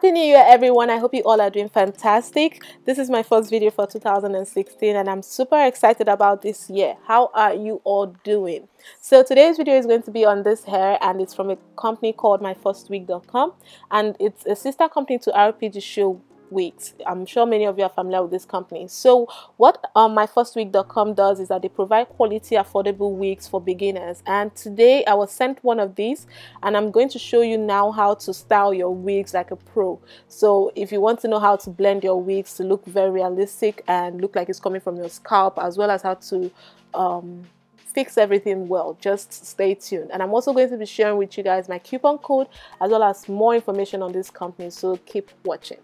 Happy New Year, everyone. I hope you all are doing fantastic. This is my first video for 2016 and I'm super excited about this year. How are you all doing? So today's video is going to be on this hair, and it's from a company called myfirstwig.com, and it's a sister company to RPG Show Wigs. I'm sure many of you are familiar with this company. So what myfirstwig.com does is that they provide quality affordable wigs for beginners, and today I was sent one of these and I'm going to show you now how to style your wigs like a pro. So if you want to know how to blend your wigs to look very realistic and look like it's coming from your scalp, as well as how to fix everything well, just stay tuned. And I'm also going to be sharing with you guys my coupon code as well as more information on this company, so keep watching.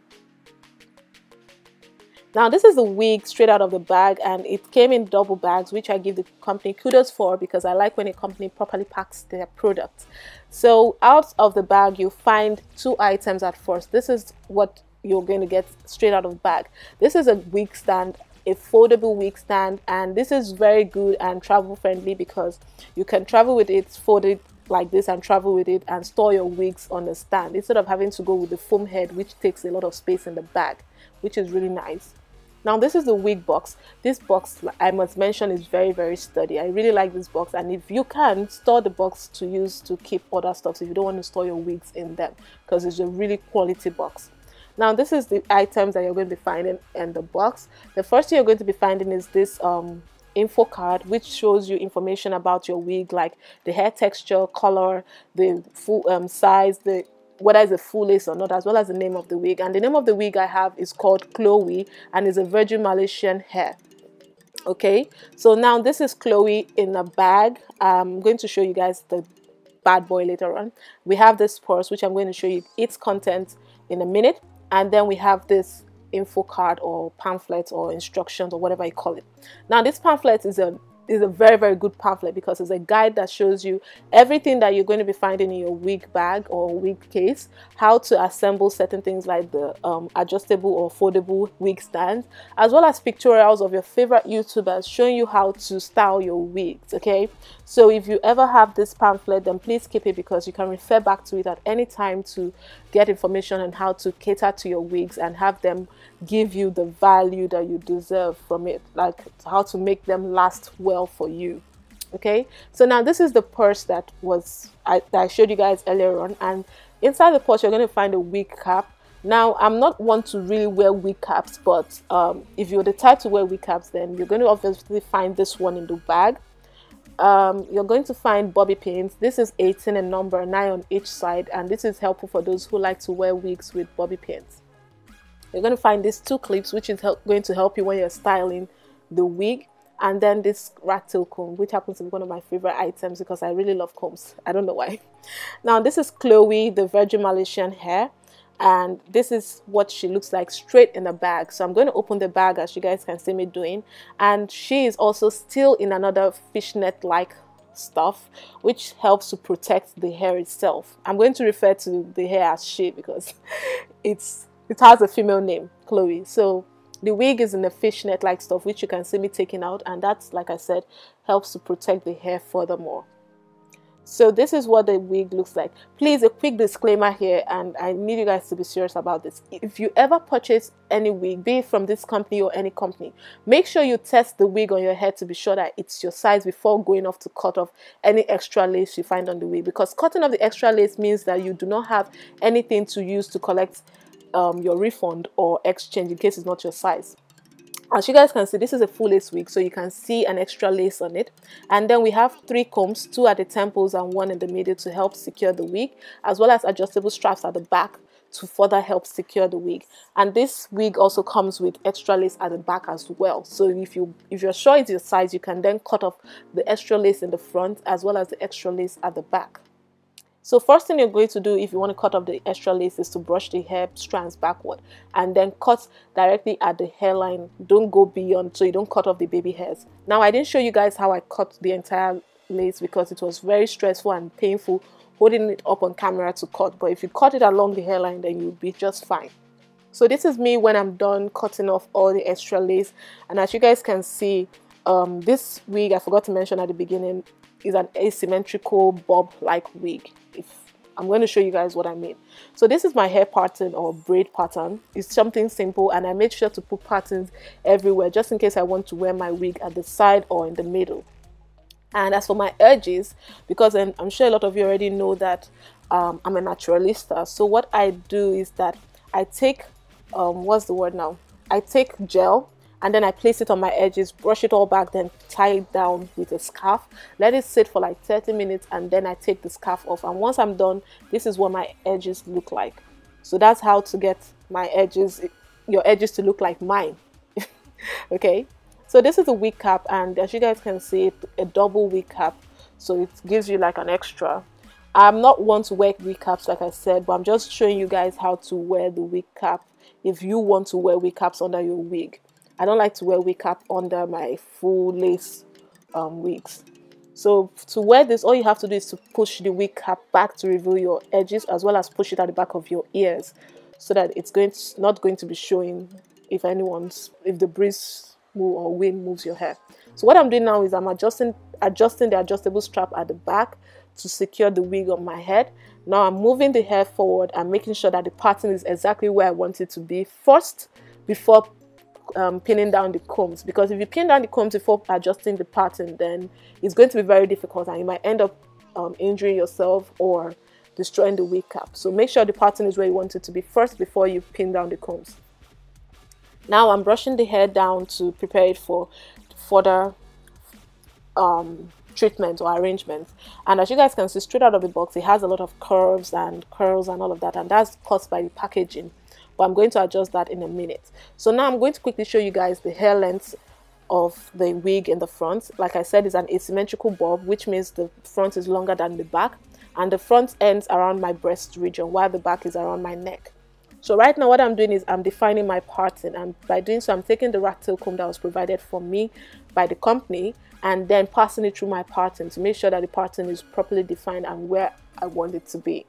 Now this is the wig straight out of the bag, and it came in double bags, which I give the company kudos for, because I like when a company properly packs their products. So out of the bag you find two items at first. This is what you're going to get straight out of the bag. This is a wig stand, a foldable wig stand, and this is very good and travel friendly because you can travel with it folded like this and travel with it and store your wigs on the stand instead of having to go with the foam head, which takes a lot of space in the bag, which is really nice. Now this is the wig box. This box, I must mention, is very sturdy. I really like this box, and if you can, store the box to use to keep other stuff if you don't want to store your wigs in them, because it's a really quality box. Now this is the items that you're going to be finding in the box. The first thing you're going to be finding is this info card, which shows you information about your wig, like the hair texture, color, the full size, whether it's a full lace or not, as well as the name of the wig. And the name of the wig I have is called Chloe, and is a Virgin Malaysian hair. Okay, so now this is Chloe in a bag. I'm going to show you guys the bad boy later on. We have this purse, which I'm going to show you its content in a minute, and then we have this info card or pamphlet or instructions or whatever you call it. Now this pamphlet is a very good pamphlet because it's a guide that shows you everything that you're going to be finding in your wig bag or wig case, how to assemble certain things like the adjustable or foldable wig stands, as well as pictorials of your favorite YouTubers showing you how to style your wigs. Okay, so if you ever have this pamphlet, then please keep it, because you can refer back to it at any time to get information on how to cater to your wigs and have them give you the value that you deserve from it, like how to make them last well for you. Okay, so now this is the purse that I showed you guys earlier on, and inside the purse you're going to find a wig cap. Now I'm not one to really wear wig caps, but if you're the type to wear wig caps, then you're going to obviously find this one in the bag. You're going to find bobby pins. This is 18 in number, 9 on each side, and this is helpful for those who like to wear wigs with bobby pins. You're going to find these two clips, which is going to help you when you're styling the wig, and then this rat tail comb, which happens to be one of my favorite items because I really love combs. I don't know why. Now this is Chloe, the Virgin Malaysian hair, and this is what she looks like straight in the bag. So I'm going to open the bag, as you guys can see me doing, and she is also still in another fishnet like stuff, which helps to protect the hair itself. I'm going to refer to the hair as she because it has a female name, Chloe. So the wig is in the fishnet like stuff, which you can see me taking out, and that's, like I said, helps to protect the hair furthermore. So this is what the wig looks like. Please, a quick disclaimer here, and I need you guys to be serious about this. If you ever purchase any wig, be it from this company or any company, make sure you test the wig on your head to be sure that it's your size before going off to cut off any extra lace you find on the wig, because cutting off the extra lace means that you do not have anything to use to collect your refund or exchange in case it's not your size. As you guys can see, this is a full lace wig, so you can see an extra lace on it. And then we have 3 combs, 2 at the temples and 1 in the middle to help secure the wig, as well as adjustable straps at the back to further help secure the wig. And this wig also comes with extra lace at the back as well. So if you're sure it's your size, you can then cut off the extra lace in the front as well as the extra lace at the back. So first thing you're going to do if you want to cut off the extra lace is to brush the hair strands backward and then cut directly at the hairline. Don't go beyond, so you don't cut off the baby hairs. Now I didn't show you guys how I cut the entire lace because it was very stressful and painful holding it up on camera to cut, but if you cut it along the hairline, then you'll be just fine. So this is me when I'm done cutting off all the extra lace, and as you guys can see, this wig, I forgot to mention at the beginning, is an asymmetrical bob like wig. If I'm going to show you guys what I mean. So this is my hair pattern or braid pattern. It's something simple, and I made sure to put patterns everywhere just in case I want to wear my wig at the side or in the middle. And as for my edges, because I'm sure a lot of you already know that I'm a naturalista, so what I do is that I take what's the word now, I take gel and then I place it on my edges, brush it all back, then tie it down with a scarf, let it sit for like 30 minutes, and then I take the scarf off. And once I'm done, this is what my edges look like. So that's how to get my edges, your edges, to look like mine. Okay, so this is a wig cap, and as you guys can see, a double wig cap, so it gives you like an extra. I'm not one to wear wig caps, like I said, but I'm just showing you guys how to wear the wig cap if you want to wear wig caps under your wig. I don't like to wear wig cap under my full lace wigs. So to wear this, all you have to do is to push the wig cap back to reveal your edges, as well as push it at the back of your ears, so that it's not going to be showing if the breeze move or wind moves your hair. So what I'm doing now is I'm adjusting the adjustable strap at the back to secure the wig on my head. Now I'm moving the hair forward and making sure that the pattern is exactly where I want it to be first, before pinning down the combs. Because if you pin down the combs before adjusting the pattern, then it's going to be very difficult, and you might end up injuring yourself or destroying the wig cap. So make sure the pattern is where you want it to be first before you pin down the combs. Now I'm brushing the hair down to prepare it for further treatment or arrangement. And as you guys can see, straight out of the box, it has a lot of curves and curls and all of that, and that's caused by the packaging. But I'm going to adjust that in a minute. So now I'm going to quickly show you guys the hair length of the wig in the front. Like I said, it's an asymmetrical bob, which means the front is longer than the back, and the front ends around my breast region while the back is around my neck. So right now what I'm doing is I'm defining my pattern, and by doing so I'm taking the rat tail comb that was provided for me by the company and then passing it through my pattern to make sure that the pattern is properly defined and where I want it to be.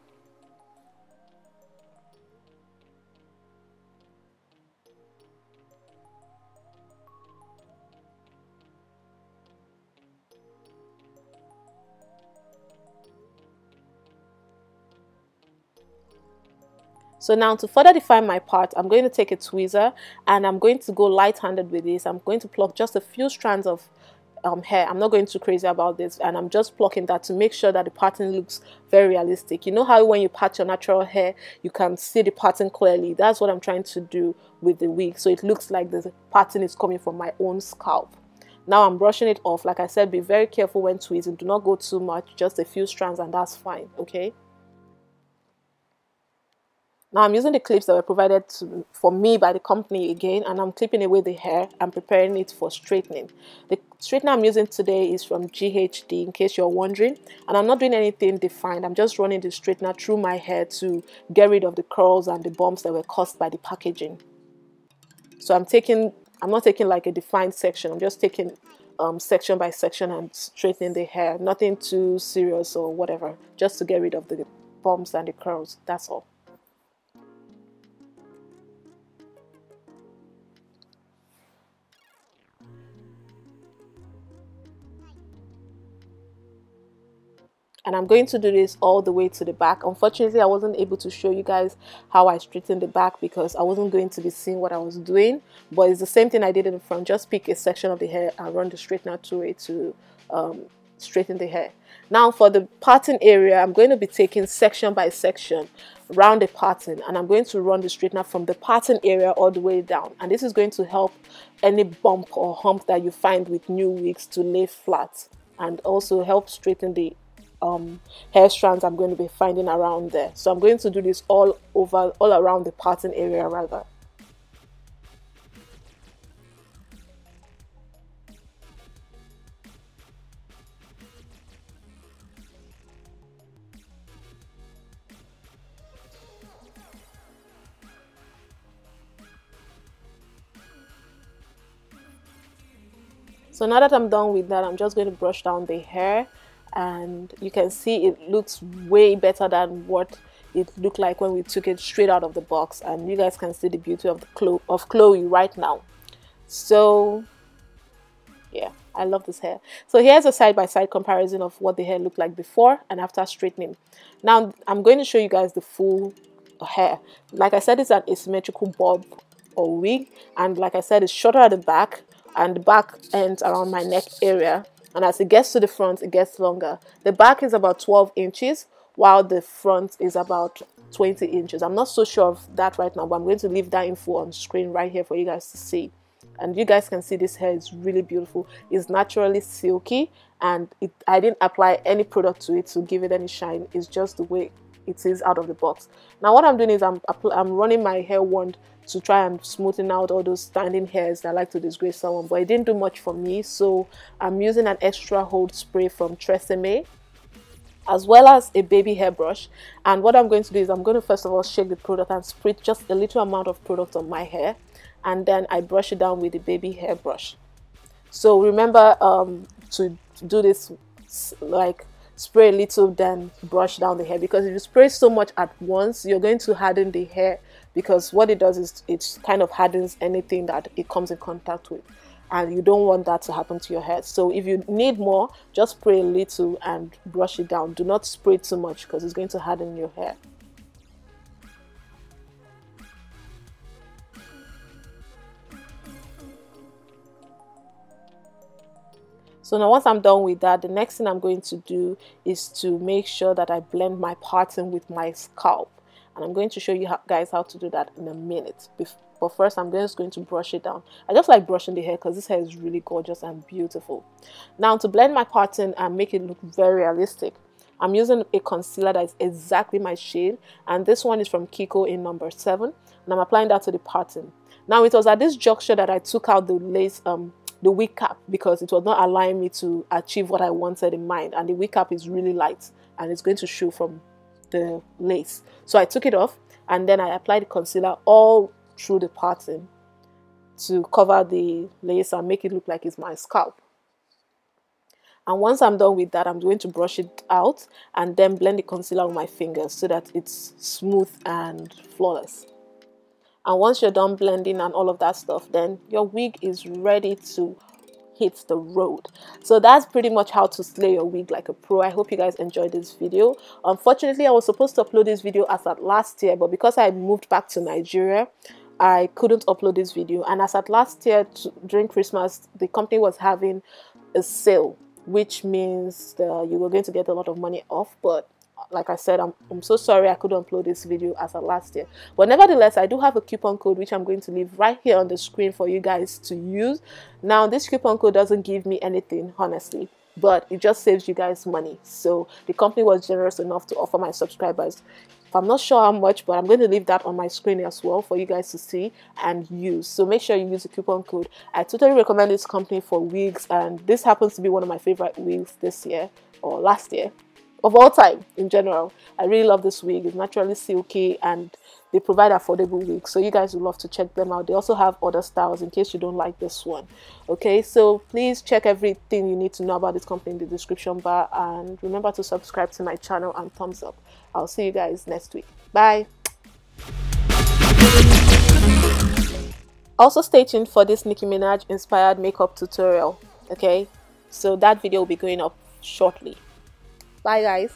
So now to further define my part, I'm going to take a tweezer and I'm going to go light-handed with this. I'm going to pluck just a few strands of hair. I'm not going too crazy about this, and I'm just plucking that to make sure that the pattern looks very realistic. You know how when you pat your natural hair, you can see the pattern clearly? That's what I'm trying to do with the wig, so it looks like the pattern is coming from my own scalp. Now I'm brushing it off. Like I said, be very careful when tweezing. Do not go too much, just a few strands and that's fine, okay? Now I'm using the clips that were provided for me by the company again, and I'm clipping away the hair and preparing it for straightening. The straightener I'm using today is from GHD, in case you're wondering, and I'm not doing anything defined. I'm just running the straightener through my hair to get rid of the curls and the bumps that were caused by the packaging. So I'm not taking like a defined section. I'm just taking section by section and straightening the hair. Nothing too serious or whatever, just to get rid of the bumps and the curls. That's all. And I'm going to do this all the way to the back. Unfortunately, I wasn't able to show you guys how I straightened the back because I wasn't going to be seeing what I was doing. But it's the same thing I did in the front. Just pick a section of the hair and run the straightener through it to straighten the hair. Now for the pattern area, I'm going to be taking section by section round the pattern, and I'm going to run the straightener from the pattern area all the way down. And this is going to help any bump or hump that you find with new wigs to lay flat, and also help straighten the hair strands I'm going to be finding around there. So I'm going to do this all around the pattern area rather. So now that I'm done with that, I'm just going to brush down the hair, and you can see it looks way better than what it looked like when we took it straight out of the box, and you guys can see the beauty of Chloe right now. So yeah, I love this hair. So here's a side-by-side comparison of what the hair looked like before and after straightening. Now I'm going to show you guys the full hair. Like I said, it's an asymmetrical bob or wig, and like I said, it's shorter at the back, and the back ends around my neck area, and as it gets to the front, it gets longer. The back is about 12 inches while the front is about 20 inches. I'm not so sure of that right now, but I'm going to leave that info on screen right here for you guys to see. And you guys can see this hair is really beautiful. It's naturally silky, and I didn't apply any product to it to give it any shine. It's just the way it is out of the box. Now what I'm doing is I'm running my hair wand to try and smoothen out all those standing hairs that like to disgrace someone, but it didn't do much for me. So I'm using an extra hold spray from Tresemme, as well as a baby hairbrush. And what I'm going to do is I'm going to first of all shake the product and spray just a little amount of product on my hair, and then I brush it down with the baby hairbrush. So remember to do this, like spray a little then brush down the hair, because if you spray so much at once, you're going to harden the hair, because what it does is it kind of hardens anything that it comes in contact with, and you don't want that to happen to your hair. So if you need more, just spray a little and brush it down. Do not spray too much because it's going to harden your hair. So now once I'm done with that, the next thing I'm going to do is to make sure that I blend my parting with my scalp. And I'm going to show you guys how to do that in a minute. But first, I'm just going to brush it down. I just like brushing the hair because this hair is really gorgeous and beautiful. Now to blend my parting and make it look very realistic, I'm using a concealer that is exactly my shade. And this one is from Kiko in number 7. And I'm applying that to the parting. Now it was at this juncture that I took out the lace, the wig cap, because it was not allowing me to achieve what I wanted in mind, and the wig cap is really light and it's going to show from the lace. So I took it off, and then I applied the concealer all through the parting to cover the lace and make it look like it's my scalp. And once I'm done with that, I'm going to brush it out and then blend the concealer with my fingers so that it's smooth and flawless. And once you're done blending and all of that stuff, then your wig is ready to hit the road. So that's pretty much how to slay your wig like a pro. I hope you guys enjoyed this video. Unfortunately, I was supposed to upload this video as at last year, but because I moved back to Nigeria, I couldn't upload this video. And as at last year, during Christmas, the company was having a sale, which means you were going to get a lot of money off. But like I said, I'm so sorry I couldn't upload this video as of last year. But nevertheless, I do have a coupon code which I'm going to leave right here on the screen for you guys to use. Now, this coupon code doesn't give me anything, honestly, but it just saves you guys money. So the company was generous enough to offer my subscribers, I'm not sure how much, but I'm going to leave that on my screen as well for you guys to see and use. So make sure you use the coupon code. I totally recommend this company for wigs, and this happens to be one of my favorite wigs this year or last year, of all time in general. I really love this wig. It's naturally silky and they provide affordable wigs, so you guys will love to check them out. They also have other styles in case you don't like this one. Okay, so please check everything you need to know about this company in the description bar, and remember to subscribe to my channel and thumbs up. I'll see you guys next week. Bye. Also stay tuned for this Nicki Minaj inspired makeup tutorial. Okay, so that video will be going up shortly. Bye guys.